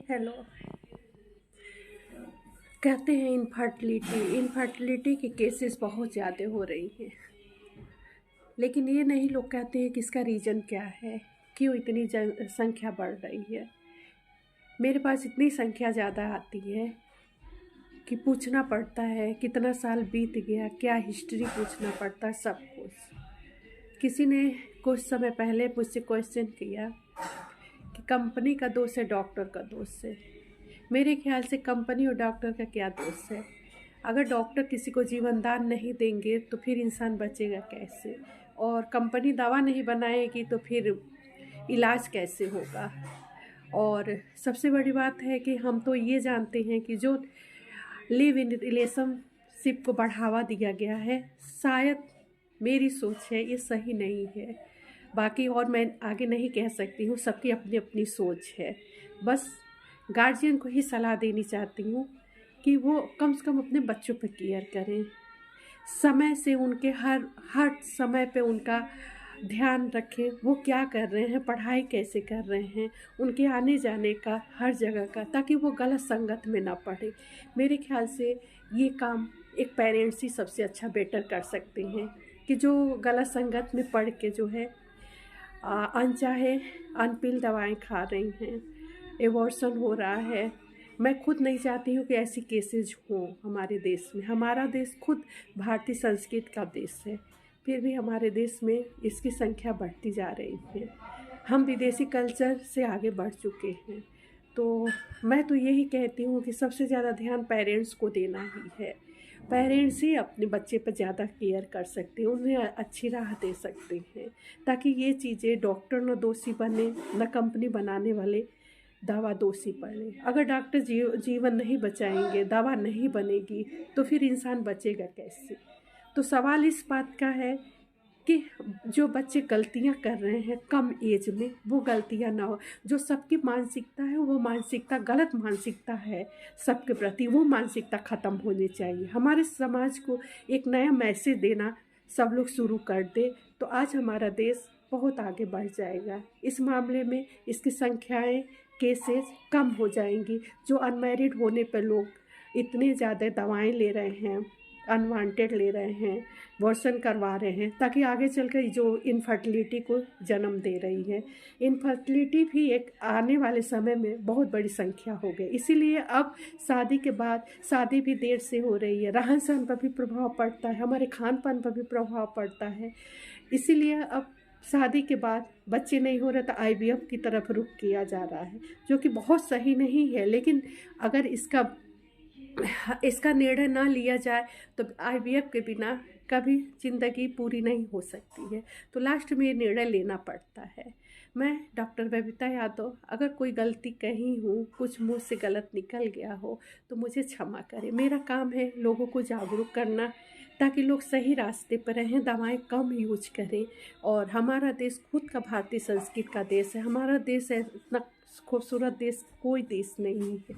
Hello. कहते हैं infertility के केसेस बहुत ज़्यादा हो रही हैं, लेकिन ये नहीं लोग कहते हैं कि इसका रीज़न क्या है, क्यों इतनी संख्या बढ़ रही है। मेरे पास इतनी संख्या ज़्यादा आती है कि पूछना पड़ता है कितना साल बीत गया, क्या हिस्ट्री पूछना पड़ता है, सब कुछ। किसी ने कुछ समय पहले मुझसे क्वेश्चन किया कि कंपनी का दोष है, डॉक्टर का दोष है। मेरे ख्याल से कंपनी और डॉक्टर का क्या दोष है? अगर डॉक्टर किसी को जीवन दान नहीं देंगे तो फिर इंसान बचेगा कैसे? और कंपनी दवा नहीं बनाएगी तो फिर इलाज कैसे होगा? और सबसे बड़ी बात है कि हम तो ये जानते हैं कि जो लिव इन रिलेशनशिप को बढ़ावा दिया गया है, शायद मेरी सोच है ये सही नहीं है। बाकी और मैं आगे नहीं कह सकती हूँ, सबकी अपनी अपनी सोच है। बस गार्जियन को ही सलाह देनी चाहती हूँ कि वो कम से कम अपने बच्चों पर केयर करें, समय से उनके हर समय पे उनका ध्यान रखें, वो क्या कर रहे हैं, पढ़ाई कैसे कर रहे हैं, उनके आने जाने का हर जगह का, ताकि वो गलत संगत में ना पड़े। मेरे ख्याल से ये काम एक पेरेंट्स ही सबसे अच्छा बेटर कर सकते हैं कि जो गलत संगत में पढ़ के जो है अनचाहे अनपिल दवाएं खा रही हैं, एबॉर्शन हो रहा है। मैं खुद नहीं चाहती हूँ कि ऐसी केसेज हों हमारे देश में। हमारा देश खुद भारतीय संस्कृति का देश है, फिर भी हमारे देश में इसकी संख्या बढ़ती जा रही है। हम विदेशी कल्चर से आगे बढ़ चुके हैं। तो मैं तो यही कहती हूँ कि सबसे ज़्यादा ध्यान पेरेंट्स को देना ही है। पेरेंट्स ही अपने बच्चे पर ज़्यादा केयर कर सकते हैं, उन्हें अच्छी राह दे सकते हैं, ताकि ये चीज़ें डॉक्टर न दोषी बने, न कंपनी बनाने वाले दवा दोषी पड़े। अगर डॉक्टर जीवन नहीं बचाएंगे, दवा नहीं बनेगी, तो फिर इंसान बचेगा कैसे? तो सवाल इस बात का है कि जो बच्चे गलतियां कर रहे हैं कम एज में, वो गलतियां ना हो। जो सबकी मानसिकता है वो मानसिकता गलत मानसिकता है सबके प्रति, वो मानसिकता ख़त्म होनी चाहिए। हमारे समाज को एक नया मैसेज देना सब लोग शुरू कर दे तो आज हमारा देश बहुत आगे बढ़ जाएगा। इस मामले में इसकी संख्याएं, केसेस कम हो जाएंगी। जो अनमैरिड होने पर लोग इतने ज़्यादा दवाएं ले रहे हैं, अनवांटेड ले रहे हैं, अबॉर्शन करवा रहे हैं, ताकि आगे चलकर जो इनफर्टिलिटी को जन्म दे रही है। इनफर्टिलिटी भी एक आने वाले समय में बहुत बड़ी संख्या हो गई। इसीलिए अब शादी के बाद शादी भी देर से हो रही है, रहन सहन पर भी प्रभाव पड़ता है, हमारे खान पान पर भी प्रभाव पड़ता है। इसीलिए अब शादी के बाद बच्चे नहीं हो रहे तो IVF की तरफ रुख किया जा रहा है, जो कि बहुत सही नहीं है। लेकिन अगर इसका निर्णय ना लिया जाए तो IVF के बिना कभी ज़िंदगी पूरी नहीं हो सकती है। तो लास्ट में ये निर्णय लेना पड़ता है। मैं डॉक्टर बबीता यादव, अगर कोई गलती कही हूँ, कुछ मुँह से गलत निकल गया हो तो मुझे क्षमा करें। मेरा काम है लोगों को जागरूक करना, ताकि लोग सही रास्ते पर रहें, दवाएं कम यूज करें। और हमारा देश खुद का भारतीय संस्कृति का देश है। हमारा देश है, इतना खूबसूरत देश कोई देश नहीं है।